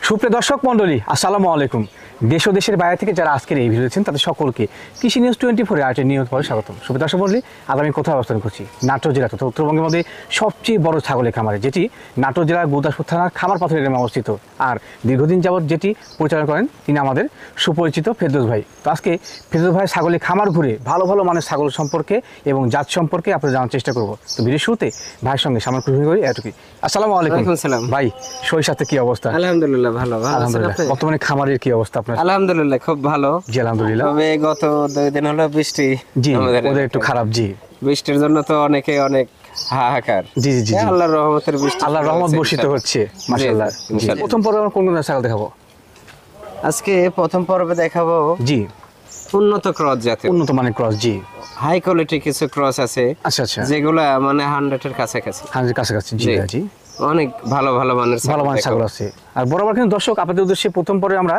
সুপ্রিয় দর্শক মণ্ডলী, আসসালামু আলাইকুম। দেশ ও দেশের বাইরে থেকে যারা আজকের এই ভিডিও দেখছেন তাদের সকলকে কৃষি নিউজ 24 আর্টের নিয়মিত পরে স্বাগতম। সুপ্রিয় দর্শক মণ্ডলী, আজ আমি কোথায় অবস্থান করছি? নাটোর জেলা তথা উত্তরবঙ্গের মধ্যে সবচেয়ে বড় ছাগলের খামারে, যেটি নাটোর জেলার গুরদাসপুর থানার খামার পাথরের গ্রামে অবস্থিত। আর দীর্ঘদিন যাবৎ যেটি পরিচালনা করেন তিনি আমাদের সুপরিচিত ফেরদৌস ভাই। তো আজকে ফেরদৌস ভাই ছাগলের খামার ঘুরে ভালো ভালো মানের ছাগল সম্পর্কে এবং জাত সম্পর্কে আপনারা জানার চেষ্টা করবো। তো ভিডিও শুরুতে ভাইয়ের সঙ্গে সামান্য পরিচয় করি এটুকুই। আসসালামু আলাইকুম। ভাই, শরীর সাথে কি অবস্থা? আলহামদুলিল্লাহ ভালো। আলহামদুলিল্লাহ। বর্তমানে খামারের কি অবস্থা আপনার? আলহামদুলিল্লাহ খুব ভালো। জি আলহামদুলিল্লাহ। তবে গত 2 দিন হলো বৃষ্টি, জি ওদের একটু খারাপ। জি, বৃষ্টির জন্য তো অনেক হাহাকার। জি জি জি, আল্লাহর রহমতের বৃষ্টি, আল্লাহর রহমত বর্ষিত হচ্ছে মাশাআল্লাহ। প্রথম পর্বে আমরা কোন কোন ছাগল দেখাবো? আজকে প্রথম পর্বে দেখাবো জি উন্নত ক্রস জাতের, উন্নত মানের ক্রস। জি, হাই কোয়ালিটি কিছু ক্রস আছে। আচ্ছা আচ্ছা, যেগুলা মানে 100 এর কাছাকাছি। 100 এর কাছাকাছি। জি জি, অনেক ভালো মানের ভালো মানের ছাগল আছে। আর বরাবর কিন্তু দর্শক আপনাদের উদ্দেশ্যে প্রথম পরে আমরা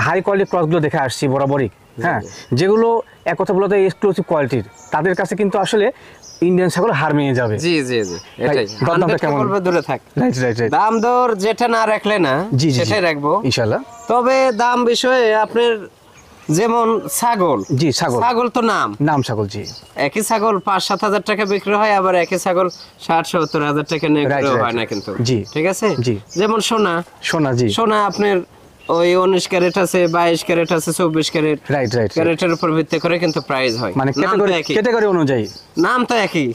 হাই কোয়ালিটি ক্রসগুলো দেখে আসছি বরাবরই। হ্যাঁ, যেগুলো এক কথা বলতে এক্সক্লুসিভ কোয়ালিটির, তাদের কাছে কিন্তু আসলে ইন্ডিয়ান ছাগল হার মেনে যাবে। জি জি জি, এটাই। দামটা কেমন? দূরে থাক। Right right right. দাম দর যেটা না রাখলে না, সেটাই রাখবো ইনশাআল্লাহ। তবে দাম বিষয়ে আপনার যেমন ছাগল, জি ছাগল তো নাম ছাগল। জি, একই ছাগল 5-7 হাজার টাকা বিক্রি হয়, আবার একই ছাগল 60-70 হাজার টাকা নিয়ে হয় না কিন্তু। জি ঠিক আছে। জি, যেমন সোনা। জি, সোনা আপনার ওই 19 ক্যারেট আছে, 22 ক্যারেট আছে, 24 ক্যারেট। Right right. ক্যারেটের উপর ভিত্তি করে কিন্তু প্রাইস হয়, মানে ক্যাটাগরি অনুযায়ী নাম তো একই।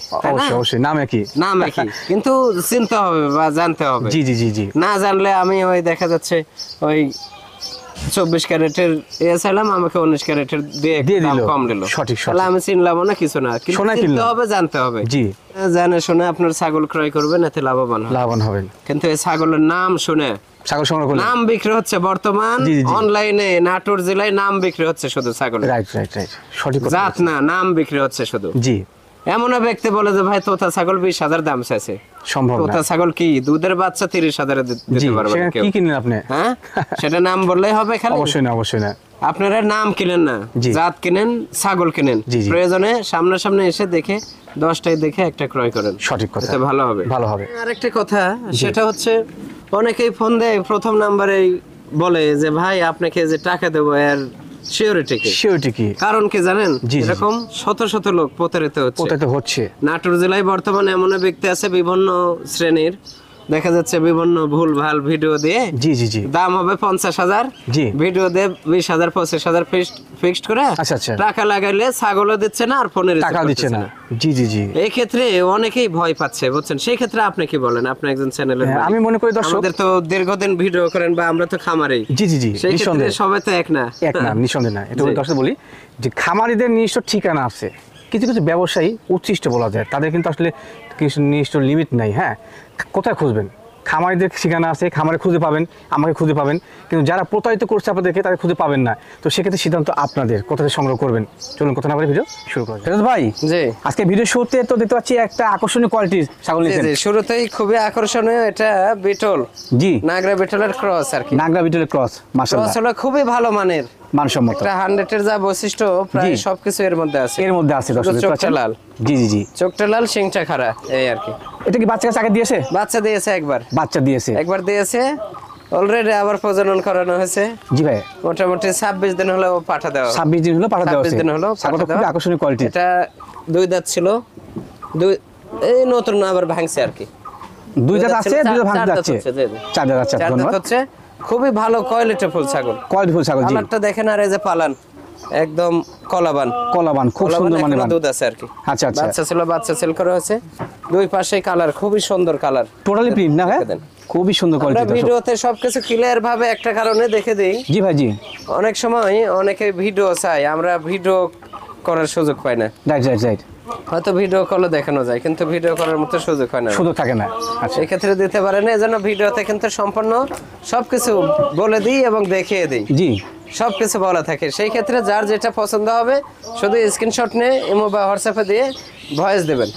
অবশ্যই নাম একই কিন্তু চিনতে হবে বা জানতে হবে। জি জি জি জি, না জানলে আমি ওই দেখা যাচ্ছে ওই 24 ক্যারেটের চাইলাম, আমাকে 19 ক্যারেটের দিয়ে দাম কম দিল। সঠিক। তাহলে আমি চিনলাম না কিছু না, চিনতে হবে, জানতে হবে। জি, জানে শুনে আপনার ছাগল ক্রয় করবেন, এতে লাভবান হবেন। কিন্তু এই ছাগলের নাম শুনে ছাগল সংগ্রহ করলে নাম বিক্রি হচ্ছে বর্তমান অনলাইনে নাটোর জেলায়, নাম বিক্রি হচ্ছে শুধু ছাগল। রাইট রাইট রাইট, সঠিক কথা। জাত না, নাম বিক্রি হচ্ছে শুধু। জি, এমন ব্যক্তি বলে যে ভাই তোতা ছাগল 20,000 দাম চাইছে, সম্ভব না। তোতা ছাগল কি দুধের বাচ্চা 30,000 দিতে পারবে না কেউ। কি কিনলেন আপনি? হ্যাঁ, সেটা নাম বললেই হবে খালি? অবশ্যই না। আপনারা নাম কিনেন না, জাত কিনেন, ছাগল কিনেন। প্রয়োজনে সামনাসামনি এসে দেখে 10টাই দেখে একটা ক্রয় করেন। সঠিক কথা, ভালো হবে। আরেকটা কথা, সেটা হচ্ছে অনেকেই ফোন দেয় প্রথম নাম্বারেই বলে যে ভাই আপনাকে যে টাকা দেবো এর সিওরিটি কি? কারণ কি জানেন? এরকম শত লোক প্রতারিত হচ্ছে। নাটোর জেলায় বর্তমানে এমন ব্যক্তি আছে বিভিন্ন শ্রেণীর, দেখা যাচ্ছে বিভিন্ন ভুল ভাল ভিডিও দিয়ে দাম হবে 50,000, ভিডিও দিয়ে 20,000 25,000 ফিক্সড করে টাকা লাগাইলে ছাগলও দিচ্ছে না আর ফোনের টাকা দিচ্ছে না। এই ক্ষেত্রে অনেকেই ভয় পাচ্ছে, বুঝছেন? সেই ক্ষেত্রে আপনি কি বলেন? আপনি একজন চ্যানেলের, আমি মনে করি দর্শকদের তো দীর্ঘদিন ভিডিও করেন বা আমরা তো খামারেই। সেই ক্ষেত্রে সবাই তো এক না, নিঃসন্দেহে না। এটা দর্শক বলি যে খামারিদের নিজস্ব ঠিকানা আছে, কিছু ব্যবসায়ী উচ্ছিষ্ট বলা যায়, তাদের কিন্তু আসলে কিছু নির্দিষ্ট লিমিট নাই। হ্যাঁ, কোথায় খুঁজবেন? খামারিদের ঠিকানা আছে, খামারে খুঁজে পাবেন, আমাকে খুঁজে পাবেন, কিন্তু যারা প্রতারিত করছে আপনাদেরকে তাদের খুঁজে পাবেন না। তো সেক্ষেত্রে সিদ্ধান্ত আপনাদের, কোথায় সংগ্রহ করবেন। চলুন কথা না বলে ভিডিও শুরু করা যাক। ভাই, আজকে ভিডিও শুরুতে তো দেখতে পাচ্ছি একটা আকর্ষণীয় কোয়ালিটির ছাগল নিয়েছেন। শুরুতেই খুবই আকর্ষণীয়, এটা বিটল। জি, নাগরা বিটলের ক্রস আর কি। নাগরা বিটলের ক্রস, মাশাআল্লাহ, আসলে খুবই ভালো মানের, মানসম্মত। এটা 100 এর যা বৈশিষ্ট্য প্রায় সবকিছু এর মধ্যে আছে। চোখটা লাল। জি, চোখটা লাল, শিংটা খাড়া, এই আর কি। এটা কি বাচ্চা কাছে দিয়েছে? বাচ্চা দিয়েছে একবার দিয়েছে অলরেডি, আবার প্রজনন করানো হয়েছে। জি ভাই, মোটামুটি 26 দিন হলো পাঠা দেওয়া। 26 দিন হলো পাঠা দেওয়া। ছাগলটা খুব আকর্ষণীয় কোয়ালিটি। এটা 2 দাঁত ছিল, এই নতুন আবার ভাঙছে আর কি। 2 দাঁত আছে, 2 দাঁত ভাঙতে যাচ্ছে, 4 দাঁত আছে। ধন্যবাদ। হচ্ছে খুবই ভালো কোয়ালিটিফুল ছাগল। জি, কালারটা দেখেন, আর এই যে পালান একদম কলাবান, খুব সুন্দর মানে দুধ আছে আর কি। আচ্ছা, বাচ্চা সেল করা হয়েছে। দুই পাশে কালার খুবই সুন্দর, কালার টোটালি প্রিন্ট না ভাই, খুবই সুন্দর কোয়ালিটি। আমরা ভিডিওতে সবকিছু ক্লিয়ার ভাবে একটা কারণে দেখে দেই। জি ভাই, জি। অনেক সময় অনেকে ভিডিও চাই, আমরা ভিডিও করার সুযোগ পাই না। রাইট। হয়তো ভিডিও কলে দেখানো যায়, কিন্তু ভিডিও করার মতো সুযোগ হয় না, সুযোগ থাকে না। আচ্ছা, এই ক্ষেত্রে দিতে পারে না। এজন্য ভিডিওতে কিন্তু সম্পূর্ণ সবকিছু বলে দিই এবং দেখিয়ে দিই। জি, সবকিছু বলা থাকে। সেই ক্ষেত্রে যার যেটা পছন্দ হবে শুধু স্ক্রিনশট নিয়ে ইমো বা হোয়াটসঅ্যাপে দিয়ে ভয়েস দেবেন।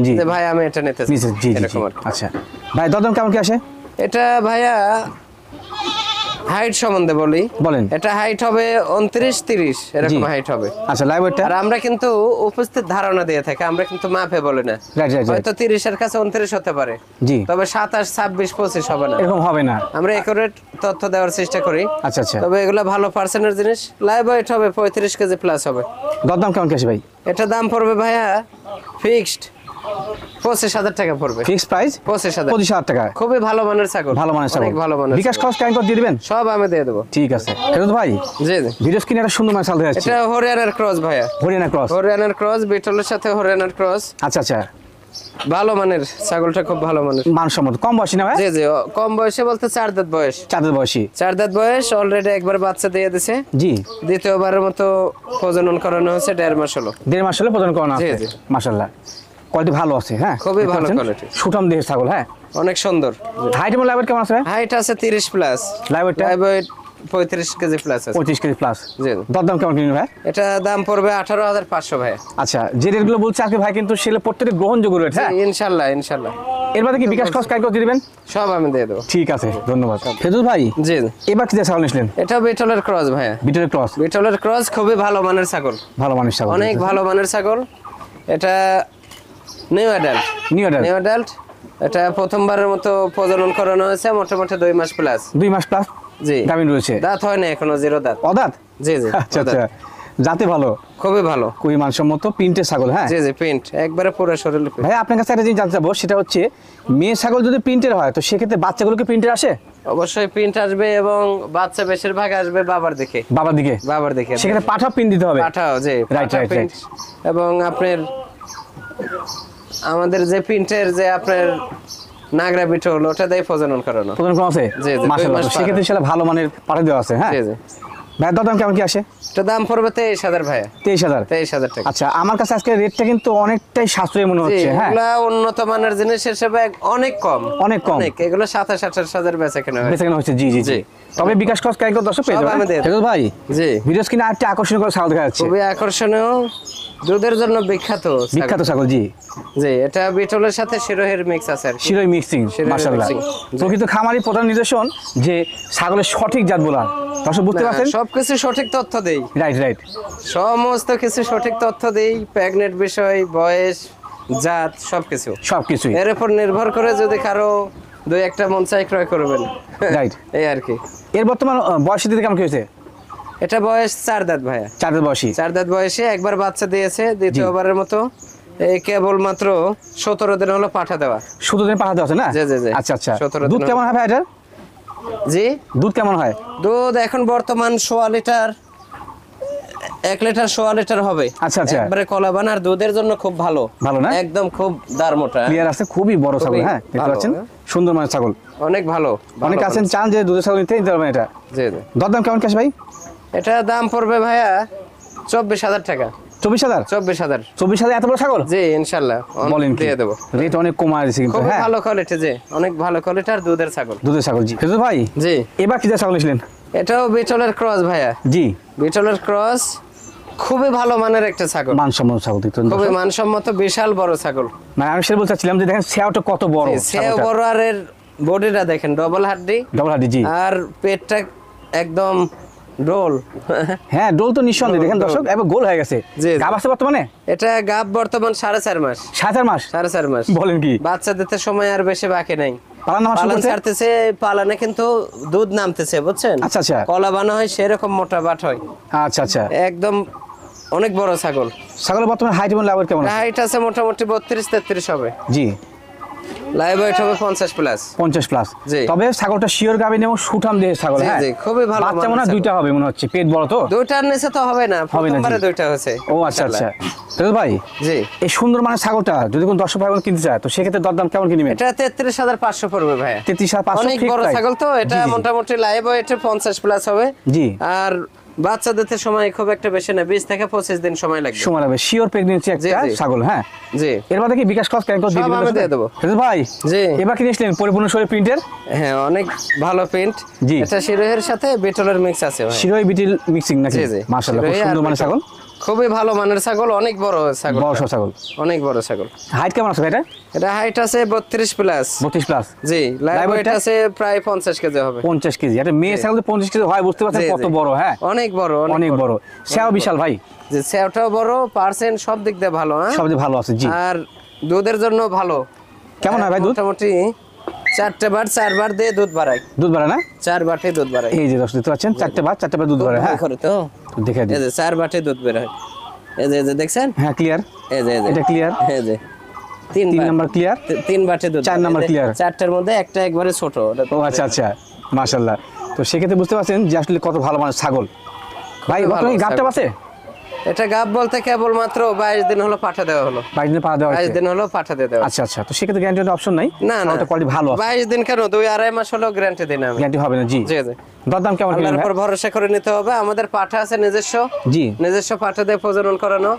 জি, ভাই আমি এটা নিতে চাই, এরকম আর কি। আচ্ছা ভাই, দরদাম কেমন কি আসে? এটা ভাইয়া হাইট সম্বন্ধে বলি, বলেন। এটা হাইট হবে 29-30 এরকম হাইট হবে। আচ্ছা, লাইভ ওয়েটটা? আর আমরা কিন্তু উপস্থিত ধারণা দিয়ে থাকি, আমরা কিন্তু মাপে বলি না। Right right. হয়তো 30 এর কাছে 29 হতে পারে, জি, তবে 27, 26, 25 হবে না, এরকম হবে না। আমরা একুরেট তথ্য দেওয়ার চেষ্টা করি। আচ্ছা আচ্ছা। তবে এগুলো ভালো পার্সেন্টের জিনিস। লাইভ ওয়েট হবে 35 কেজি প্লাস হবে। দরদাম কেমন কি আসে ভাই? এটা দাম পড়বে ভাইয়া ফিক্সড 25,000 টাকা পড়বে। ফিক্সড প্রাইস 25,000 টাকা। খুবই ভালো মানের ছাগল, ভালো মানের ছাগল, অনেক ভালো মানের। বিকাশ খরচ কেমন করে দিয়ে দিবেন? সব আমি দিয়ে দেবো। ঠিক আছে ফেরত ভাই। জি জি। ভিডিও স্ক্রিনে একটা সুন্দর মানের ছাগল দেখা যাচ্ছে। এটা হরিয়ানার ক্রস ভাইয়া। হরিয়ানা ক্রস। হরিয়ানার ক্রস, বিটলের সাথে হরিয়ানার ক্রস। আচ্ছা আচ্ছা। ভালো মানের ছাগলটা, খুব ভালো মানের, মানসম্মত। কম বয়সী না ভাই? জি জি। কম বয়সে বলতে 4 দাঁত বয়স। 4 দাঁত বয়সী। 4 দাঁত বয়স, অলরেডি একবার বাচ্চা দিয়ে দিছে। জি। দ্বিতীয়বারের মতো প্রজনন করানো হয়েছে, 1.5 মাস হলো। 1.5 মাস হলো প্রজনন করানো আছে। জি জি। মাশাআল্লাহ, কোয়ালিটি ভালো আছে। হ্যাঁ, খুবই ভালো কোয়ালিটি, সুঠাম দেহের ছাগল। হ্যাঁ, অনেক সুন্দর। হাইট এবং লাইভ কেমন আছে? হাইট আছে 30 plus, live weight 35 KG plus আছে। 25 কেজি প্লাস। জি। দরদাম কেমন কিনবেন ভাই? এটা দাম পড়বে 18,500 ভাই। আচ্ছা, যে রেটগুলো বলছে আজকে ভাই কিন্তু সেগুলো প্রত্যেকটা গ্রহণযোগ্য রেট। হ্যাঁ, ইনশাআল্লাহ ইনশাআল্লাহ। এর মধ্যে কি বিকাশ খরচ কাইকো দিয়ে দিবেন? সব আমি দিয়ে দেবো। ঠিক আছে, ধন্যবাদ ফেজুল ভাই। জি। এবার কি ছাগল নিয়েছিলেন? এটা বিটলের ক্রস ভাইয়া। বিটলের ক্রস। বিটলের ক্রস খুবই ভালো মানের ছাগল, ভালো মানের ছাগল, অনেক ভালো মানের ছাগল। এটা নিউ অ্যাডাল্ট। New adult. এটা প্রথমবারের মতো প্রজনন করানো হয়েছে, মোটামুটি 2 মাস প্লাস। 2 মাস প্লাস। জি। গাভিন রয়েছে। দাঁত হয় না এখনো, 0 দাঁত। অদাঁত? জি জি। আচ্ছা আচ্ছা। জাতে ভালো, খুবই ভালো, খুবই মানসম্মত প্রিন্টের ছাগল। হ্যাঁ জি জি। প্রিন্ট একবারে পুরো শরীরে প্রিন্ট। ভাই, আপনার কাছে একটা জিনিস জানতে চাবো, সেটা হচ্ছে মেয়ে ছাগল যদি প্রিন্টের হয় তো সেক্ষেত্রে বাচ্চাগুলোকে প্রিন্টের আসে? অবশ্যই প্রিন্ট আসবে, এবং বাচ্চা বেশিরভাগ আসবে বাবার দিকে। বাবার দিকে? বাবার দিকে। সেখানে পাঠা প্রিন্ট দিতে হবে? পাঠাও, জি। Right right right. এবং আপনার আমাদের যে প্রিন্টের যে আপনার নাগরা বিটল, ওটা দিয়ে প্রজনন করানো। প্রজনন করা আছে? জি জি। মাশাআল্লাহ, সেক্ষেত্রে সেটা ভালো মানের পাঠা দেওয়া আছে। হ্যাঁ জি জি। ভাই, দরদাম কেমন কি আসে? এটা দাম পড়বে 23,000 ভাইয়া। 23,000? 23,000 টাকা। আচ্ছা, আমার কাছে আজকে রেটটা কিন্তু অনেকটাই সাশ্রয়ী মনে হচ্ছে। হ্যাঁ, এগুলা উন্নত মানের জিনিস হিসেবে অনেক কম। অনেক কম। এগুলো 27-28,000 বেচা কেনা হয়। বেচা কেনা হচ্ছে। জি জি জি। তবে বিকাশ খরচ কাইকো দর্শক পেয়ে সব আমি দিয়ে যাবেন। দেব। ভাই জি। ভিডিও স্ক্রিনে আরেকটা আকর্ষণীয় করে ছাগল দেখা যাচ্ছে। খুবই আকর্ষণীয়, দুধের জন্য বিখ্যাত ছাগল। বিখ্যাত ছাগল। জি জি। এটা বিটলের সাথে শিরোহের মিক্স আছে আর কি। শিরোই মিক্সিং। শিরোই মাশাআল্লাহ, mixing। জি। প্রকৃত খামারি প্রধান নির্দেশন যে ছাগলের সঠিক জাত বলা। দর্শক বুঝতে না, পারছেন? সবকিছু সঠিক তথ্য দেই। Right right. সমস্ত কিছু সঠিক তথ্য দেই, প্রেগনেন্ট বিষয়, বয়স, জাত, সবকিছু। সবকিছুই এর উপর নির্ভর করে যদি কারো 2-1টা মন চাই ক্রয় করবেন। রাইট। এই আর কি। এর বর্তমান বয়সের দিকে কেমন কি হয়েছে? এটা বয়স 4 দাঁত ভাইয়া। 4 দাঁত বয়সী। 4 দাঁত বয়সে একবার বাচ্চা দিয়েছে, দ্বিতীয়বারের মতো এই কেবল মাত্র 17 দিন হলো পাঠা দেওয়া। 17 দিন পাঠাতে আছে না? জি জি জি। আচ্ছা আচ্ছা। 17 দুধ দিন কেমন হয় ভাই এটার? জি। দুধ কেমন হয়? দুধ এখন বর্তমান 1.5 লিটার, 1 লিটার 1.5 লিটার হবে। আচ্ছা আচ্ছা। একবারে কলাবান, আর দুধের জন্য খুব ভালো। ভালো না? একদম খুব দারমোটা। ক্লিয়ার আছে, খুবই বড় ছাগল। হ্যাঁ, দেখতে ভালো, পাচ্ছেন হ্যাঁ। সুন্দর মানের ছাগল। অনেক ভালো। অনেক আছেন চান যে দুধের ছাগল নিতে পারবেন এটা। জি জি। দরদাম কেমন কি আসে ভাই? এটা দাম পড়বে ভাইয়া 24,000 টাকা। 24,000? 24,000। 24,000 এত বড় ছাগল? জি ইনশাআল্লাহ বলেন কি? দিয়ে দেবো। রেট অনেক কমা দিয়েছে কিন্তু। খুব হ্যাঁ, ভালো কোয়ালিটি, জি অনেক ভালো কোয়ালিটি, আর দুধের ছাগল। দুধের ছাগল। জি ফেজল ভাই, জি। এবার কি ছাগল নিয়েছিলেন? এটাও বিটলের ক্রস ভাইয়া। জি। বিটলের ক্রস, খুবই ভালো মানের একটা ছাগল, মানসম্মত ছাগল। খুবই মানসম্মত, বিশাল বড় ছাগল। মানে আমি সেটা বলতে চাচ্ছিলাম যে দেখেন সেওটা কত বড়। সেও বড়, আর এর বডিটা দেখেন ডবল হাড্ডি। ডবল হাড্ডি। জি। আর পেটটা একদম ডোল। হ্যাঁ, ডোল তো নিঃসন্দেহে। দেখেন দর্শক, এবার গোল হয়ে গেছে। জি। গাব আছে বর্তমানে? এটা গাব বর্তমান 4.5 মাস। 4.5 মাস? 4.5 মাস। বলেন কি? বাচ্চা দিতে সময় আর বেশি বাকি নাই। পালান ছাড়তেছে, পালানে কিন্তু দুধ নামতেছে, বুঝছেন? আচ্ছা আচ্ছা। কলা বানা হয়, সেরকম মোটা বাট হয়। আচ্ছা আচ্ছা। একদম অনেক বড় ছাগল। ছাগলের বর্তমানে হাইট এবং লাভ কেমন? হাইট আছে মোটামুটি 32-33 হবে। জি। লাইভ ওয়েট হবে 50 প্লাস। 50 প্লাস। জি। তবে ছাগলটা শিওর গাবিন এবং সুঠাম দেহের ছাগল। জি হ্যাঁ জি, খুবই ভালো। বাচ্চা মনে হয় 2টা হবে মনে হচ্ছে, পেট বড় তো। 2টার নিচে তো হবে না, প্রথমবারে 2টা হয়েছে। ও আচ্ছা আচ্ছা। ফেরদৌস ভাই, জি। এই সুন্দর মানের ছাগলটা যদি কোনো দর্শক ভাই কিনতে চায় তো সেক্ষেত্রে দরদাম কেমন কিনবেন? এটা 33,500 পড়বে ভাই। 33,500। অনেক বড় ছাগল তো এটা, মোটামুটি লাইভ ওয়েট 50 প্লাস হবে। জি। আর বাচ্চা দিতে সময় খুব একটা বেশি না, 20 থেকে 25 দিন সময় লাগবে। সময় লাগবে। শিওর প্রেগন্যান্সি একটা ছাগল। হ্যাঁ জি। এর মধ্যে কি বিকাশ খরচ কেন সব আমি দিয়ে দেবো। ফেরদৌস ভাই, জি। এবার কি নিয়েছিলেন পরিপূর্ণ শরীর প্রিন্টের? হ্যাঁ, অনেক ভালো প্রিন্ট। জি। এটা শিরোহের সাথে বিটলের মিক্স আছে ভাই। শিরোই বিটল মিক্সিং নাকি? জি জি। মাশাআল্লাহ, খুব সুন্দর মানের ছাগল। খুবই ভালো মানের ছাগল, অনেক বড় ছাগল, বড় সড়ো ছাগল, অনেক বড় ছাগল। হাইট কেমন আছে ভাই এটা? এটা হাইট আছে 32 প্লাস। 32 প্লাস, জি। লাইভ ওয়েট আছে প্রায় 50 কেজি হবে। 50 কেজি। এটা মেয়ে ছাগল 50 কেজি হয়, বুঝতে পারছেন কত বড়। হ্যাঁ, অনেক বড়, অনেক বড়। সেও বিশাল ভাই। যে সেওটাও বড়, পার্সেন্ট সব দিক দিয়ে ভালো। হ্যাঁ, সব দিক ভালো আছে। জি। আর দুধের জন্য ভালো। কেমন হয় ভাই দুধ? মোটামুটি 4 বার দিয়ে দুধ বাড়ায়। দুধ বাড়ে না? 4 বাটে দুধ বাড়ায়। এই যে দর্শক দেখতে পাচ্ছেন 4 বার দুধ বাড়ে। হ্যাঁ, করে তো দেখে দিই। এই যে 4 বাটে দুধ বের হয়। এই যে দেখছেন? হ্যাঁ, ক্লিয়ার। এই যে এটা ক্লিয়ার। এই যে 3 নাম্বার ক্লিয়ার। 3 বাটে দুধ। 4 নাম্বার ক্লিয়ার। 4টার মধ্যে একটা একবারে ছোট। ও আচ্ছা আচ্ছা, মাশাআল্লাহ। তো সেক্ষেত্রে বুঝতে পারছেন যে আসলে কত ভালো মানের ছাগল। ভাই বর্তমানে গাবটা আছে? এটা গাব বলতে কেবল মাত্র 22 দিন হলো পাঠা দেওয়া হলো। 22 দিন পাঠা দেওয়া হয়েছে। 22 দিন হলো পাঠা দিয়ে দেওয়া। আচ্ছা আচ্ছা, তো সেক্ষেত্রে গ্যারান্টি অপশন নাই? না না, ওটা কোয়ালিটি ভালো আছে। 22 দিন কেন, 2-2.5 মাস হলো গ্যারান্টি দিন আমি। গ্যারান্টি হবে না? জি জি জি। দরদাম কেমন কিনবেন? আল্লাহর উপর ভরসা করে নিতে হবে। আমাদের পাঠা আছে নিজস্ব। জি। নিজস্ব পাঠা দিয়ে প্রজনন করানো,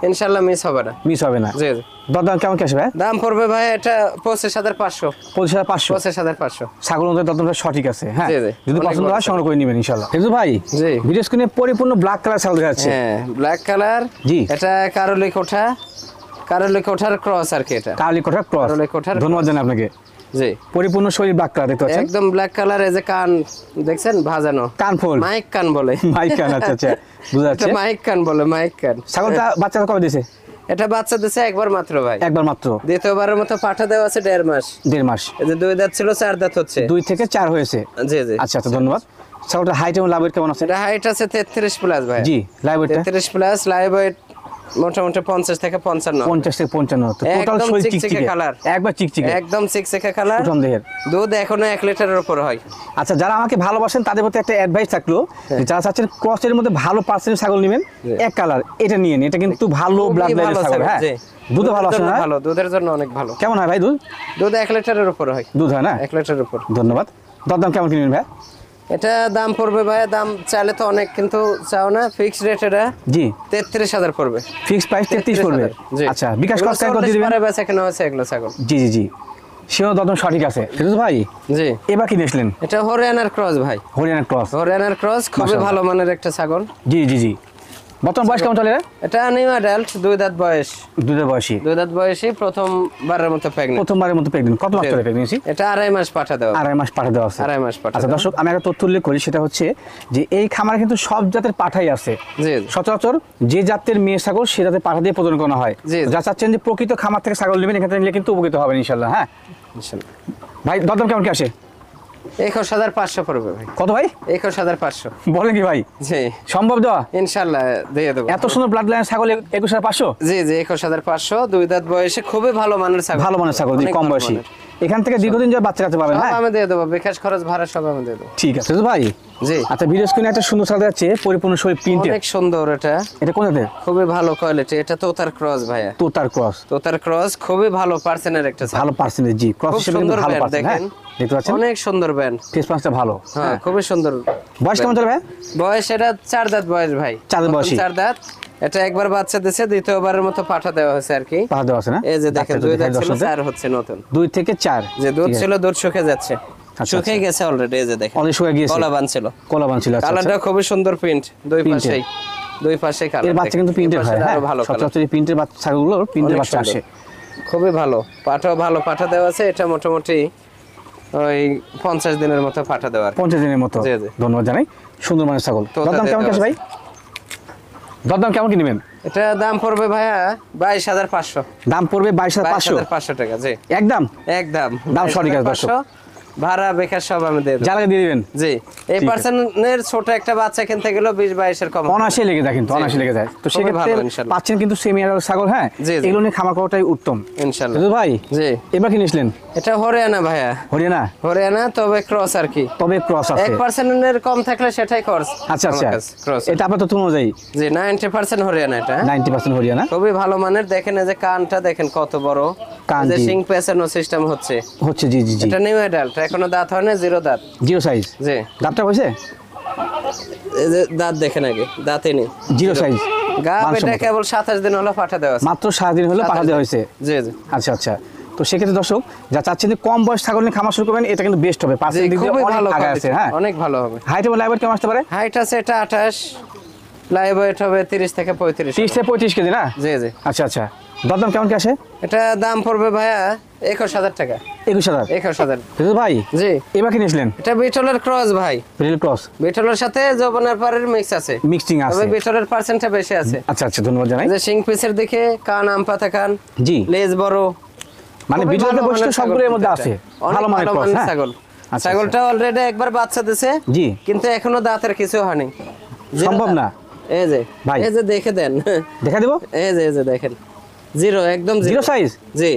ইনশাআল্লাহ মিস হবে না। মিস হবে না? জি জি। দরদাম কেমন কি আসবে ভাই? দাম পড়বে ভাই এটা 25,500। 25,500? 25,500। ছাগল অনুযায়ী দরদামটা সঠিক আছে। হ্যাঁ, জি জি। যদি পছন্দ হয় সংগ্রহ করে নেবেন ইনশাআল্লাহ। কিন্তু ভাই জি, ভিডিও স্ক্রিনে পরিপূর্ণ ব্ল্যাক কালার ছাগল দেখা যাচ্ছে। হ্যাঁ, ব্ল্যাক কালার। জি। এটা কারলি কোঠার ক্রস আর কি। এটা কালি কোঠার ক্রস। কারলি কোঠার। ধন্যবাদ জানাই আপনাকে। জি। পরিপূর্ণ শরীর ব্ল্যাক কালার দেখতে পাচ্ছেন। একদম ব্ল্যাক কালার। এই যে কান দেখছেন ভাজানো, কান ফুল, মাইক কান বলে। মাইক কান। আচ্ছা আচ্ছা, বুঝা এটা যাচ্ছে। মাইক কান বলে, মাইক কান। ছাগলটা বাচ্চা কবে দিয়েছে? এটা বাচ্চা দিছে একবার মাত্র ভাই। একবার মাত্র? দ্বিতীয়বারের মতো পাঠা দেওয়া আছে 1.5 মাস। 1.5 মাস। এই যে 2 দাঁত ছিল 4 দাঁত হচ্ছে। 2 থেকে 4 হয়েছে। জি জি। আচ্ছা আচ্ছা, ধন্যবাদ। ছাগলটা হাইট এবং লাভ ওয়েট কেমন আছে? এটা হাইট আছে 33 প্লাস ভাই। জি। লাভ ওয়েটটা? 33 প্লাস। লাইভ ওয়েট মোটামুটি 50 থেকে 55। 50 থেকে 55। তো টোটাল একদম শরীর চিকচিকে চিকচিকে কালার। একবার চিকচিকে। একদম চিকচিকে কালার। প্রথম দেহের দুধ এখনো 1 লিটারের উপর হয়। আচ্ছা, যারা আমাকে ভালোবাসেন তাদের প্রতি একটা অ্যাডভাইস থাকলো, যে যারা চাচ্ছেন ক্রসের মধ্যে ভালো পার্সেন্ট ছাগল নেবেন, এক কালার, এটা নিয়ে নিন। এটা কিন্তু ভালো ব্লাড লাইনের ছাগল। হ্যাঁ, দুধ ভালো আছে না? ভালো, দুধের জন্য অনেক ভালো। কেমন হয় ভাই দুধ? দুধ 1 লিটারের উপর হয়। দুধ হয় না? 1 লিটারের উপর। ধন্যবাদ। দরদাম কেমন কিনবেন ভাই? এটা দাম পড়বে ভাই, দাম চাইলে তো অনেক, কিন্তু চাও না। ফিক্সড রেট এটা। জি। 33,000 পড়বে। ফিক্স প্রাইস 33 পড়বে? জি। আচ্ছা, বিকাশ কত টাকা দিয়ে দিবেন? পরে বেচা কেনা হচ্ছে এগুলো ছাগল। জি জি জি, সেও দরদাম সঠিক আছে। ফিরোজ ভাই জি। এবার কি নিয়েছিলেন? এটা হরিয়ানার ক্রস ভাই। হরিয়ানা ক্রস। হরিয়ানার ক্রস খুবই মাশাআল্লাহ। ভালো মানের একটা ছাগল। জি জি জি। বর্তমান বয়স কেমন চলে? এটা নিউ অ্যাডাল্ট, 2 দাঁত বয়স। 2 দাঁত বয়সী। 2 দাঁত বয়সী, প্রথমবারের মতো প্রেগন্যান্ট। প্রথমবারের মতো প্রেগন্যান্ট। কত মাস চলে প্রেগন্যান্সি? এটা 2.5 মাস পাঠা দেওয়া। 2.5 মাস পাঠা দেওয়া আছে। 2.5 মাস পাঠা। আচ্ছা দর্শক, আমি একটা তথ্য উল্লেখ করি, সেটা হচ্ছে যে এই খামারে কিন্তু সব জাতের পাঠাই আছে। জি। সচরাচর যে জাতের মেয়ে ছাগল সে জাতের পাঠা দিয়ে প্রজনন করা হয়। জি। যা চাচ্ছেন যে প্রকৃত খামার থেকে ছাগল নেবেন, এখানে নিলে কিন্তু উপকৃত হবেন ইনশাআল্লাহ। হ্যাঁ ভাই, দরদাম কেমন কি আসে? 21,500 পড়বে ভাই। কত ভাই? 21,500। বলেন কি ভাই? জি। সম্ভব দেওয়া? ইনশাআল্লাহ দিয়ে দেবো। এত সুন্দর ব্লাড লাইন ছাগল 21,500? জি জি, 21,500। 2 দাঁত বয়সে খুবই ভালো মানের ছাগল। ভালো মানের ছাগল, অনেক কম ভালো বয়সী। মানের। এখান থেকে দীর্ঘদিন যাবে বাচ্চা কাছে পাবেন। সব হ্যাঁ, আমি দিয়ে দেবো, বিকাশ খরচ ভাড়া সব আমি দিয়ে দেবো। ঠিক আছে ভাই। জি। আচ্ছা, ভিডিও স্ক্রিনে একটা সুন্দর ছাগল যাচ্ছে, পরিপূর্ণ শরীর প্রিন্টেড। অনেক সুন্দর এটা। এটা কোন জাতের? খুবই ভালো কোয়ালিটি। এটা তোতার ক্রস ভাইয়া। তোতার ক্রস। তোতার ক্রস খুবই ভালো পার্সেন্টের একটা ছাগল। ভালো পার্সেন্টেজ। জি, ক্রস খুব হিসেবে কিন্তু সুন্দর ভালো ব্যান্ড পার্সেন্ট। হ্যাঁ, দেখেন। দেখতে পাচ্ছেন অনেক সুন্দর ব্যান্ড। ফেস পাঁচটা ভালো। হ্যাঁ, খুবই সুন্দর। বয়স কেমন চলে ভাই? বয়স এটা 4 দাঁত বয়স ভাই। 4 দাঁত বয়সী। 4 দাঁত। এটা একবার বাচ্চা দিয়েছে, দ্বিতীয়বারের মতো পাঠা দেওয়া হয়েছে আর কি। পাঠা দেওয়া আছে না? এই যে দেখেন, আচ্ছা, 2 দাঁত ছিল, দর্শকদের 4 হচ্ছে নতুন। 2 থেকে 4। যে দুধ ছিল, দুধ শুকিয়ে যাচ্ছে। শুকিয়ে গেছে অলরেডি। এই যে দেখেন, অলরেডি শুকিয়ে গিয়েছে। কলা বানছিল। কলা বানছিল। আচ্ছা, কালারটা খুবই সুন্দর প্রিন্ট, দুই পাশেই কালার। এর বাচ্চা কিন্তু প্রিন্টেড হয়। হ্যাঁ, ভালো কালার। সচরাচর প্রিন্টের ছাগলগুলো প্রিন্টের বাচ্চা আসে। খুবই ভালো পাঠাও, ভালো পাঠা দেওয়া আছে। এটা মোটামুটি ওই 50 দিনের মতো পাঠা দেওয়া। 50 দিনের মতো। জি জি। ধন্যবাদ জানাই। সুন্দর মানের ছাগল। দরদাম কেমন কি আসে ভাই? দরদাম কেমন কি নেবেন? এটা দাম পড়বে ভাইয়া 22,500। দাম পড়বে 22,500? 22,500 টাকা। জি, একদম একদম দাম সঠিক আছে দর্শক। 22,500 ভাড়া বেকার সব আমি দিয়ে দেব। জায়গা দিয়ে দিবেন। জি। এই পার্সেন্টের ছোট একটা বাচ্চা কিনতে গেল 20-22 এর কম। অনাশে লেগে যায়, কিন্তু অনাশে লেগে যায়। তো খুবই সেক্ষেত্রে ভালো ইনশাআল্লাহ। পাচ্ছেন কিন্তু সেমি আড়াল ছাগল। হ্যাঁ, জি, জি। এগুলো নিয়ে খামার করাটাই উত্তম ইনশাআল্লাহ। বুঝলো ভাই? জি। এবার কি নিয়েছিলেন? এটা হরিয়ানা ভাইয়া। হরিয়ানা? হরিয়ানা, তবে ক্রস আর কি। তবে ক্রস আছে। 1% কম থাকলে সেটাই ক্রস। আচ্ছা আচ্ছা, ক্রস। এটা আপনার তথ্য অনুযায়ী? জি, 90% হরিয়ানা এটা। 90% হরিয়ানা। খুবই ভালো মানের। দেখেন এই যে কানটা দেখেন কত বড়। কান, যে জি। সিং পেছানো সিস্টেম হচ্ছে। জি জি জি। এটা নিউ অ্যাডাল্ট, এখনো দাঁত হয় না, 0 দাঁত। 0 সাইজ। জি। দাঁতটা হয়েছে? এই যে দাঁত দেখেন আগে, দাঁতই নেই। 0 সাইজ। গাব এটা কেবল 27 দিন হলো পাঠা দেওয়া আছে। মাত্র 7 দিন হলো পাঠা দেওয়া হয়েছে। জি জি। আচ্ছা আচ্ছা, তো সেক্ষেত্রে দর্শক যা চাচ্ছেন যে কম বয়স ছাগল নিয়ে খামার শুরু করবেন, এটা কিন্তু বেস্ট হবে। পার্সেন্ট দিক দিয়ে খুবই অনেক ভালো আগে আছে। হ্যাঁ, অনেক ভালো হবে। হাইট এবং লাইভ ওয়েট কেমন আসতে পারে? হাইট আছে এটা 28, লাইভ ওয়েট হবে 30 থেকে 35। 30 থেকে 35 কেজি না? জি জি। আচ্ছা আচ্ছা, দরদাম কেমন কি আসে? এটা দাম পড়বে ভাইয়া 21000 টাকা। 21000? 21000 ভাই জি। এবার কি নিয়েছিলেন? এটা বিটলের ক্রস ভাই। বিটল ক্রস, বিটলের সাথে যৌবনের পারের মিক্স আছে, মিক্সিং আছে, তবে বিটলের পার্সেন্টটা বেশি আছে। আচ্ছা আচ্ছা, ধন্যবাদ জানাই। যে সিং পিসের দিকে কান আম পাতা কান, জি, লেজ বড়, মানে বিটলের বৈশিষ্ট্য সবগুলোর এর মধ্যে আছে, ভালো মানের ক্রস। হ্যাঁ, ছাগল। আচ্ছা, ছাগলটা অলরেডি একবার বাচ্চা দিছে, জি, কিন্তু এখনো দাঁতের কিছু হয়নি। সম্ভব না। এই যে ভাই, এই যে দেখে দেন, দেখা দেব। এই যে দেখেন, জিরো, একদম জিরো সাইজ। জি,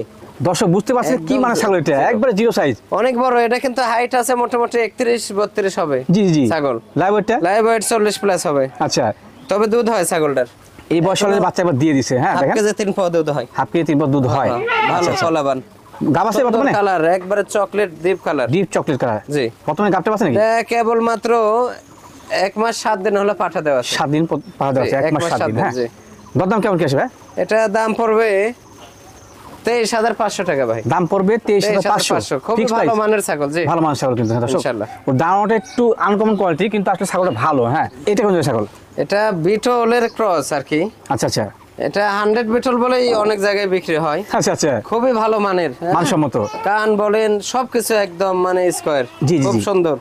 দর্শক বুঝতে পারছেন কি মানে ছাগল, এটা একবারে জিরো সাইজ, অনেক বড়। এটা কিন্তু হাইট আছে মোটামুটি 31-32 হবে। জি জি। ছাগল লাইভ ওয়েটটা? লাইভ ওয়েট 40 প্লাস হবে। আচ্ছা, তবে দুধ হয় ছাগলটার। এই বয়সে বাচ্চা একবার দিয়ে দিছে। হ্যাঁ, হাফ দেখেন, কেজি 3 পাও দুধ হয়। হাফ কেজি 3 পদ দুধ হয়। ভালো ফলাবান। গাব আছে বর্তমানে? কালার একবারে chocolate deep colour, deep chocolate colour. জি। বর্তমানে গাবটা আছে নাকি? এটা কেবল মাত্র 1 মাস 7 দিন হলো পাঠা দেওয়া আছে। 7 দিন পাঠা দেওয়া আছে, 1 মাস 7 দিন। হ্যাঁ, জি। দরদাম কেমন কি আসবে? এটা দাম পড়বে 23500 টাকা ভাই। দাম পড়বে 23500। খুব ভালো মানের ছাগল। জি, ভালো মানের ছাগল কিন্তু দর্শক, ইনশাআল্লাহ। ওর দামটা একটু আনকমন কোয়ালিটি, কিন্তু আসলে ছাগলটা ভালো। হ্যাঁ, এটা কোন জাতের ছাগল? এটা বিটলের ক্রস আর কি। আচ্ছা আচ্ছা, এটা 100 বিটল বলেই অনেক জায়গায় বিক্রি হয়। আচ্ছা আচ্ছা, খুবই ভালো মানের, মানসম্মত। কান বলেন সবকিছু একদম মানে স্কয়ার, জি, জি, খুব জি। সুন্দর।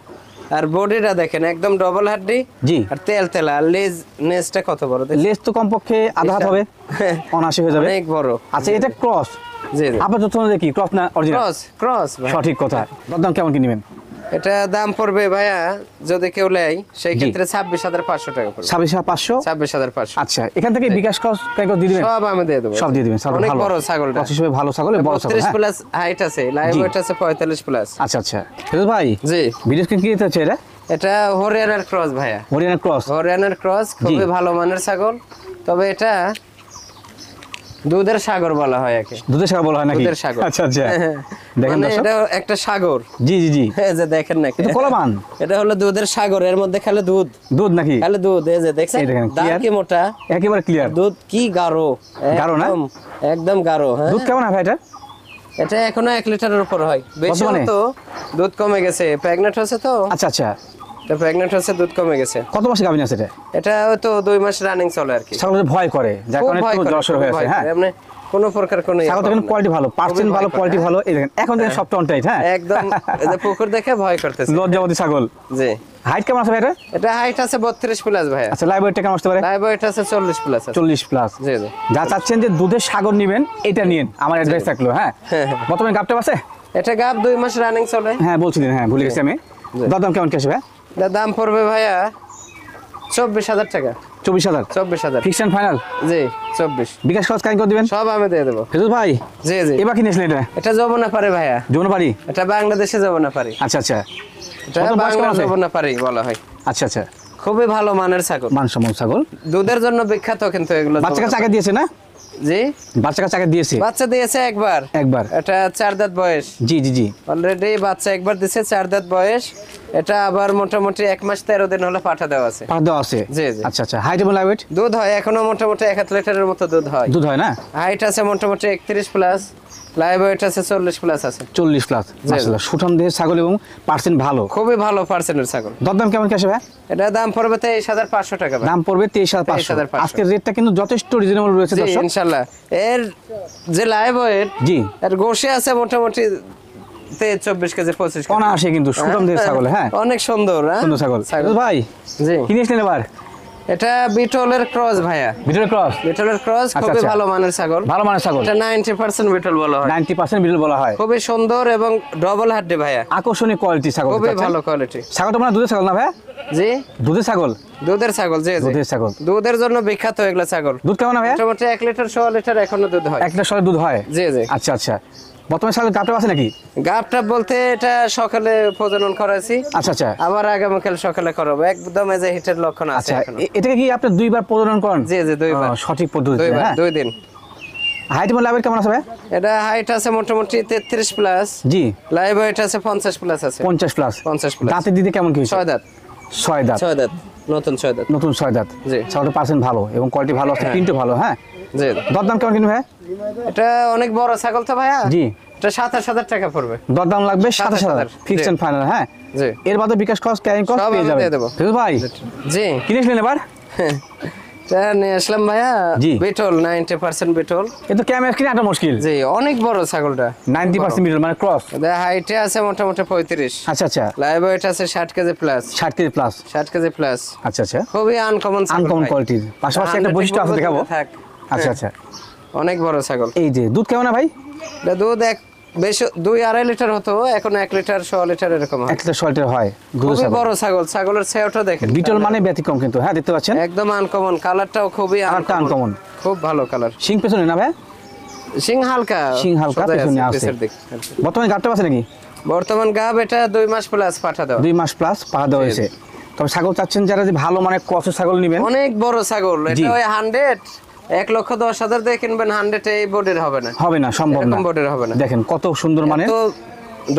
আর বডিটা দেখেন একদম ডবল হাড্ডি, জি। আর তেল তেলা। আর নেজটা কত বড় দেখেন? লেজ তো কমপক্ষে আধা হাত হবে, 79 হয়ে যাবে। অনেক বড়। আচ্ছা, এটা ক্রস। জি জি, আপাতত দেখি ক্রস না অরিজিনাল? ক্রস ক্রস ভাই। সঠিক কথা। দরদাম কেমন কি নেবেন? এটা দাম পড়বে ভাইয়া যদি কেউ নেয় সেই ক্ষেত্রে 26500 টাকা পড়বে। 26500? 26500। আচ্ছা, এখান থেকে বিকাশ ক্রস কেন দিয়ে দিবেন? সব আমি দিয়ে দেব, সব দিয়ে দিবেন। ছাগল অনেক ভালো, বড় ছাগলটা। ক্রস হিসেবে ভালো ছাগল, বড় ছাগল। 32 হ্যাঁ, প্লাস হাইট আছে, লাইভ জি। ওয়েট আছে 45 প্লাস। আচ্ছা আচ্ছা, ফিরোজ ভাই জি। ভিডিও স্ক্রিন কি দিতে হচ্ছে এটা? এটা হরিয়ানার ক্রস ভাইয়া। হরিয়ানা ক্রস? হরিয়ানার ক্রস, খুবই ভালো মানের ছাগল। তবে এটা দুধের সাগর বলা হয় একে। দুধের সাগর বলা হয় নাকি? দুধের সাগর। আচ্ছা আচ্ছা, দেখেন মানে দর্শক, এটা একটা সাগর। জি জি জি, এই যে দেখেন না, এটা কলাবান। এটা হলো দুধের সাগর, এর মধ্যে খালি দুধ, দুধ নাকি? খালি দুধ। এই যে দেখছেন এই দেখেন, দাঁত clear? কি মোটা, একেবারে ক্লিয়ার। দুধ কি গাঢ়, গাঢ় না? একদম গাঢ়। হ্যাঁ, দুধ কেমন হয় ভাই এটা? এটা এখনো 1 লিটারের উপর হয়। বেশি বর্তমানে? তো দুধ কমে গেছে, প্রেগন্যান্ট হচ্ছে তো। আচ্ছা আচ্ছা, এটা প্রেগন্যান্ট হচ্ছে, দুধ কমে গেছে। কত মাসে গাভিন আছে এটা? এটা তো 2 মাস রানিং চলে আর কি। ছাগল ভয় করে, যার খুব কারণে ভয় একটু করে, জ্বর হয়ে খুব আছে। ভয় হ্যাঁ, করে। এমনি কোনো প্রকার কোনো ইয়ে ছাগল পাবেন দেখেন না। কোয়ালিটি ভালো, পার্সেন্ট খুবই ভালো, ভয় কোয়ালিটি করে, ভালো। এই দেখেন এখন দেখেন সব টন টাইট। হ্যাঁ, একদম এই যে পুকুর দেখে ভয় করতেছে। লজ্জাবতী ছাগল। জি। হাইট কেমন আছে ভাই এটা? এটা হাইট আছে 32 প্লাস ভাইয়া। আচ্ছা, লাইভ ওয়েটটা কেমন আসতে পারে? লাইভ ওয়েট আছে 40 প্লাস আছে। 40 প্লাস। জি জি। যা চাচ্ছেন যে দুধের সাগর নেবেন, এটা নিন, আমার অ্যাডভাইস থাকলো। হ্যাঁ, হ্যাঁ, হ্যাঁ। বর্তমানে গাবটা আছে? এটা গাব 2 মাস রানিং চলে। হ্যাঁ, বলছিলেন। হ্যাঁ, ভুলে গেছি আমি। দরদাম কেমন কি আসবে? এটার দাম পড়বে ভাইয়া 24000 টাকা। 24000? 24000 ফিক্স এন্ড ফাইনাল? জি, 24। বিকাশ খরচ কাইন করে দিবেন? সব আমি দিয়ে দেবো। ফিরোজ ভাই, জি জি। এবার কি নিয়েছিলেন এটা? এটা যমুনা পারে ভাইয়া। যমুনা পারি? এটা বাংলাদেশে যমুনা পারি। আচ্ছা আচ্ছা, এটা কত বয়স বাংলা আছে? যমুনা পারি বলা হয়। আচ্ছা আচ্ছা, খুবই ভালো মানের ছাগল, মানসম্মত ছাগল। দুধের জন্য বিখ্যাত কিন্তু এগুলো। বাচ্চা কাছে আগে দিয়েছে না? জি, বাচ্চা কাছে আগে দিয়েছে বাচ্চা দিয়েছে একবার। একবার? এটা 4 দাঁত বয়স। জি জি জি। অলরেডি বাচ্চা একবার দিছে, 4 দাঁত বয়স। এটা আবার মোটামুটি 1 মাস 13 দিন হলো পাঠা দেওয়া আছে। পাঠ দেওয়া আছে? জি জি। আচ্ছা আচ্ছা, হাইট এবং লাইভ ওয়েট? দুধ হয় এখনো মোটামুটি 1 লিটারের মতো দুধ হয়। দুধ হয় না? হাইট আছে মোটামুটি 31 প্লাস, লাইভ ওয়েট আছে 40 প্লাস আছে। 40 প্লাস। মাশাআল্লাহ, সুঠাম দেহের ছাগল এবং পার্সেন্ট ভালো। খুবই ভালো পার্সেন্টের ছাগল। দরদাম কেমন কি আসে ভাই? এটা দাম পড়বে 23500 টাকা ভাই। দাম পড়বে 23500। 23500 আজকের রেটটা কিন্তু যথেষ্ট রিজনেবল রয়েছে জি দর্শক। ইনশাআল্লাহ। এর যে লাইভ ওয়েট, জি, এর গোশে আছে মোটামুটি 24 কেজি 25 কেজি। অনায়াসে কিন্তু সুঠাম দেহের ছাগল। হ্যাঁ, অনেক সুন্দর। হ্যাঁ, সুন্দর ছাগল। ভাই জি, কি নিয়েছিলেন এবার? এটা বিটলের ক্রস ভাইয়া। Beetle cross? বিটলের ক্রস, আচ্ছা, খুবই আচ্ছা। ভালো মানের ছাগল। ভালো মানের ছাগল। এটা 90% বিটল বলা হয়। 90% বিটল বলা হয়। খুবই সুন্দর এবং ডবল হাড্ডি ভাইয়া। আকর্ষণীয় কোয়ালিটি ছাগল। খুবই ভালো কোয়ালিটি। ছাগলটা মানে দুধের ছাগল না ভাই? জি, দুধের ছাগল? দুধের ছাগল। জি জি, দুধের ছাগল। দুধের জন্য বিখ্যাত এগুলা ছাগল। দুধ কেমন ভাই? মোটামুটি 1 লিটার 100 লিটার এখনো দুধ হয়। 1 লিটার সরে দুধ হয়? জি জি। আচ্ছা আচ্ছা, বর্তমানে ছাগল গাবটা আছে নাকি? গাবটা বলতে এটা সকালে প্রজনন করাইছি, আচ্ছা আচ্ছা আবার আগামীকাল সকালে করাবো। একদম এই যে হিটের লক্ষণ আছে আচ্ছা, এখনো। এটাকে কি আপনি 2 বার প্রজনন করেন? জি জি, 2 বার। সঠিক পদ্ধতি। 2 বার, হ্যাঁ, 2 দিন। হাইট এবং লাইভ কেমন আছে ভাই? এটা হাইট আছে মোটামুটি 33 প্লাস, জি, লাইভ ওয়েট আছে 50 প্লাস আছে। 50 প্লাস। 50 প্লাস। দাঁতের দিতে কেমন কি? 6 দাঁত। 6 দাঁত। 6 দাঁত, নতুন 6 দাঁত। নতুন 6 দাঁত। জি। ছাগলটা পার্সেন্ট ভালো এবং কোয়ালিটি ভালো আছে, প্রিন্টও ভালো। হ্যাঁ, জি। দরদাম কেমন কিনবে ভাই? এটা অনেক বড় ছাগল তো ভাইয়া। জি, এটা 27000 টাকা পড়বে। দরদাম লাগবে 27000 ফিক্সড জি। And final. হ্যাঁ, জি। এর বাদে বিকাশ কস্ট, ক্যারিং কস্ট সব পেয়ে আমি যাবেন। দিয়ে দেবো। ফিরোজ ভাই জি। কিনেছিলেন এবার? এটা নিয়ে আসলাম ভাইয়া জি। Beetle 90% beetle. এ তো ক্যামেরা স্ক্রিন আটা মুশকিল। জি অনেক বড় ছাগলটা, 90% মিডল মানে ক্রস। হাইটে আছে মোটামুটি 35। আচ্ছা আচ্ছা, লাইভ ওয়েট আছে 60 KG plus. 60 KG plus. 60 KG plus. আচ্ছা আচ্ছা, খুবই আনকমন ছাগল, আনকমন কোয়ালিটির। পাশাপাশি একটা বৈশিষ্ট্য আছে দেখাবো। আচ্ছা আচ্ছা, অনেক বড় ছাগল। এই যে দুধ কেমন ভাই? এটা দুধ এক বেশ 2-2.5 লিটার হতো, এখন 1 লিটার 100 লিটার এরকম হয়। 1 লিটার 100 লিটার হয় দুধ। খুবই বড় ছাগল, ছাগলের ছেওটা দেখেন। বিটল মানে ব্যতিক্রম কিন্তু, হ্যাঁ দেখতে পাচ্ছেন একদম আনকমন, কালারটাও খুবই আনকমন, খুব ভালো কালার। সিং পেছনে না ভাই? সিং হালকা, সিং হালকা সোজা পেছনে আছে। পিছের দিক। বর্তমানে গাবটা আছে নাকি? বর্তমান গাব এটা 2 মাস প্লাস পাঠা দাও। 2 মাস প্লাস পাঠা দেওয়া হয়েছে। তবে ছাগল চাচ্ছেন যারা যে ভালো মানে ক্রসের ছাগল নেবেন, অনেক বড় ছাগল। এটা ওই 1,10,000 দিয়ে কিনবেন, 100 এই বডির হবে না, হবে না, সম্ভব না, এরকম বডির হবে না। দেখেন কত সুন্দর মানে, তো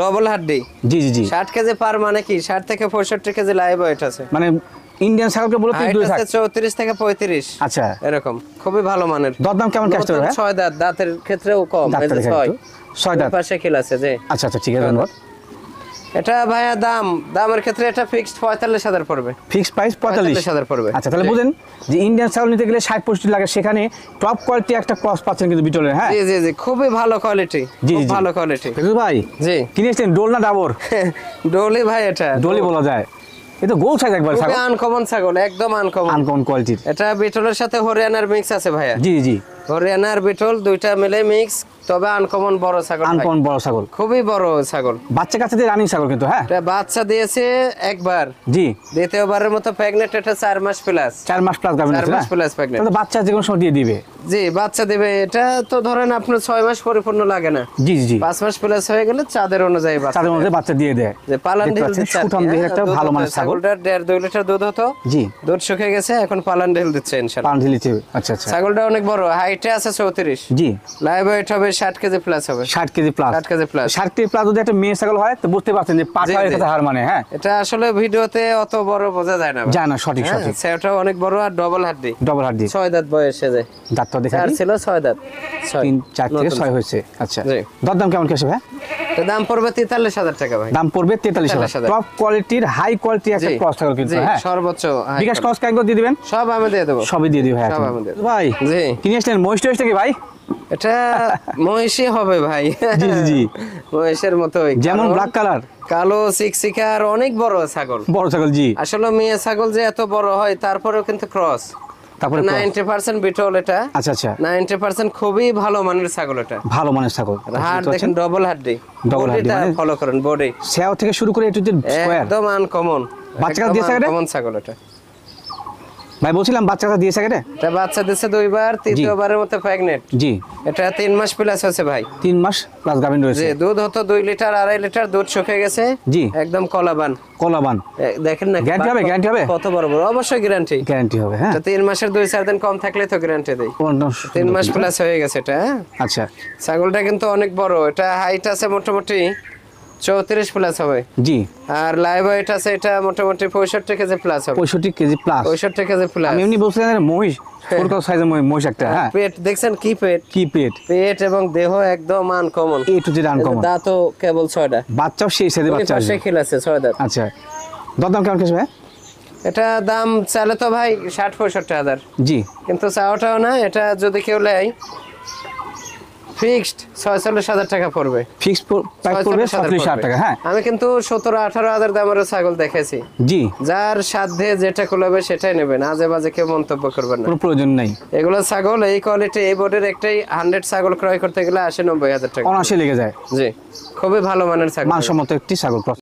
ডবল হাড্ডি। জি জি জি, 60 কেজি পার মানে কি 60 থেকে 65 কেজি লাইভ ওয়েট আছে। মানে ইন্ডিয়ান ছাগলকে বলে তুই হাইট দূরে আছে থাক। 34 থেকে 35। আচ্ছা, এরকম খুবই ভালো মানের। দরদাম কেমন কি আসতে পারে? 6 দাঁত, দাঁতের ক্ষেত্রেও কম, এই যে 6 দাঁত। পাশে খিল আছে যে। আচ্ছা আচ্ছা, ঠিক আছে, ধন্যবাদ। এটা ভাইয়া দামের ক্ষেত্রে এটা ফিক্সড 45,000 পড়বে। ফিক্সড প্রাইস 45,000 পড়বে। আচ্ছা, তাহলে বুঝেন যে ইন্ডিয়ান ছাগল নিতে গেলে 60-65 লাগে, সেখানে টপ কোয়ালিটি একটা ক্রস পাচ্ছেন কিন্তু বিটলের। হ্যাঁ জি জি জি, খুবই ভালো কোয়ালিটি, জি, খুব জি। ভালো কোয়ালিটি। ফেরদৌস ভাই জি, কিনেছেন ডোল না ডাবর? ডোলি ভাই, এটা ডোলি বলা যায়। এ তো গোল সাইজ একবার খুবই ছাগল, আনকমন ছাগল, একদম আনকমন। আনকমন কোয়ালিটির। এটা বিটলের সাথে হরিয়ানার মিক্স আছে ভাইয়া। জি জি, হরিয়ানার বিটল দুইটা মিলে মিক্স, তবে আনকমন বড় ছাগল ভাই। আনকমন বড় ছাগল, খুবই বড় ছাগল। বাচ্চা কাচ্চাদের রানিং ছাগল কিন্তু। হ্যাঁ এটা বাচ্চা দিয়েছে একবার, জি, দ্বিতীয়বারের মতো প্রেগনেন্ট। এটা 4 মাস প্লাস। 4 মাস প্লাস গাবেন 4 মাস প্লাস প্রেগনেন্ট। তাহলে বাচ্চা যে কোনো সময় দিয়ে দিবে। জি বাচ্চা দিবে। এটা তো ধরেন আপনার 6 মাস পরিপূর্ণ লাগে না, জি জি জি, 5 মাস প্লাস হয়ে গেলে চাঁদের অনুযায়ী বাচ্চা তাদের দেয়। মধ্যে বাচ্চা দিয়ে দেয়। যে পালান দেখতে ঢেল পাচ্ছেন, দিচ্ছে আর কি, সুঠাম দেহের একটা দুধ ভালো হতো, মানের ছাগল। ছাগলটার 1.5-2 লিটার দুধ হতো, জি, দুধ শুকিয়ে গেছে, এখন পালান ঢেল দিচ্ছে ইনশাআল্লাহ। পান ঢিলিতে। আচ্ছা আচ্ছা, ছাগলটা অনেক বড়, হাইটে আছে 34। জি, লাইভ ওয়েট হবে 60 কেজি প্লাস হবে। 60 KG plus. 60 KG plus. 60 KG plus যদি একটা মেয়ে ছাগল হয় তো বুঝতে পারছেন যে পাঁচ জি, হাজার জি। কথা হার মানে। হ্যাঁ এটা আসলে ভিডিওতে অত বড় বোঝা যায় না ভাই। যায় না, সঠিক হ্যাঁ, সঠিক। সেটা অনেক বড় আর ডবল হাড্ডি, ডবল হার্ড দিয়ে 6 দাঁত বয়সে যায়। দাঁতটা দেখা 4 দিই। ছিল 6 দাঁত, 3 4 থেকে 6 হয়েছে। আচ্ছা, জি। দরদাম কেমন কি আসে ভাই? এটা দাম পড়বে 43,000 টাকা ভাই। দাম পড়বে 43,000। 43,000 টপ কোয়ালিটির হাই কোয়ালিটি একটা জি, ক্রস ছাগল কিন্তু। জি, হ্যাঁ, সর্বোচ্চ high বিকাশ quality। ক্রস কাইগুলো দিয়ে দিবেন। সব আমি দিয়ে দেবো। সবই দিয়ে দিই ভাই। সব এখন। আমি দিয়ে দেব। ভাই জি। কিনে আসলেন মহিষটা কি ভাই? এটা মহিষী হবে ভাই। জি জি জি, মহিষের মতোই, যেমন কালো- ব্ল্যাক কালার, কালো সিকসিকা আর অনেক বড় ছাগল। বড় ছাগল। জি, আসলে মেয়ে ছাগল যে এত বড় হয়, তারপরেও কিন্তু ক্রস। তারপরে cross। 90% বিটল এটা। আচ্ছা আচ্ছা, 90% খুবই ভালো মানের ছাগল এটা। ভালো মানের ছাগল। হাড় দেখেন ডবল হাড্ডি। Double হাড্ডি বডিটা মানে- ফলো করেন, বডি সেও থেকে শুরু করে একটু যে স্কয়ার। একদম আনকমন। বাচ্চাটা দিয়েছে এটা? কমন ছাগল এটা। ভাই বলছিলাম বাচ্চাটা দিয়েছে কেটে? এটা বাচ্চা দিচ্ছে 2 বার, তৃতীয়বারের মতো প্রেগনেন্ট। জি, এটা 3 মাস প্লাস আছে ভাই। 3 মাস প্লাস গাভিন রয়েছে। যে দুধ হতো 2 লিটার 2.5 লিটার, দুধ শুকিয়ে গেছে। জি, একদম কলাবান। কলাবান। দেখেন না গ্যারান্টি হবে? গ্যারান্টি হবে? কত বড় বড়, অবশ্যই গ্যারান্টি। গ্যারান্টি হবে। হ্যাঁ, 3 মাসের 2-4 দিন কম থাকলে তো গ্যারান্টি দেই। 3 মাস প্লাস হয়ে গেছে এটা। হ্যাঁ? আচ্ছা, ছাগলটা কিন্তু অনেক বড়। এটা হাইট আছে মোটামুটি 34 প্লাস হবে। জি, আর লাইভ ওয়েট আছে এটা মোটামুটি 65 কেজি প্লাস হবে। 65 কেজি প্লাস। 65 KG plus. আমি এমনি বলছিলাম যে মহিষ, কত সাইজের মহিষ একটা। হ্যাঁ, পেট দেখছেন কি পেট, কি পেট, পেট এবং দেহ একদম uncommon. A to Z uncommon. দাঁতও কেবল 6টা। বাচ্চাও সেই সাইজের বাচ্চা আসবে। খিল আছে 6 দাঁত। আচ্ছা, দরদাম কেমন কি আসবে ভাই? এটা দাম চালে তো ভাই 60-65 হাজার, জি, কিন্তু চাওয়াটাও না। এটা যদি কেউ নেয় ফিক্সড 46,000 টাকা পড়বে। ফিক্সড প্রাইস পড়বে 47,000 টাকা। হ্যাঁ, আমি কিন্তু 17-18 হাজার দামের ছাগল দেখেছি। জি, যার সাধ্যে যেটা কুলাবে সেটাই নেবেন, আজে বাজে কেউ মন্তব্য করবেন না। কোনো প্রয়োজন নেই। এগুলো ছাগল এই কোয়ালিটি, এই বোর্ডের একটাই 100 ছাগল ক্রয় করতে গেলে 80-90 হাজার টাকা। অনায়াসে লেগে যায়। জি, খুবই ভালো মানের ছাগল। মানসম্মত একটি ছাগল।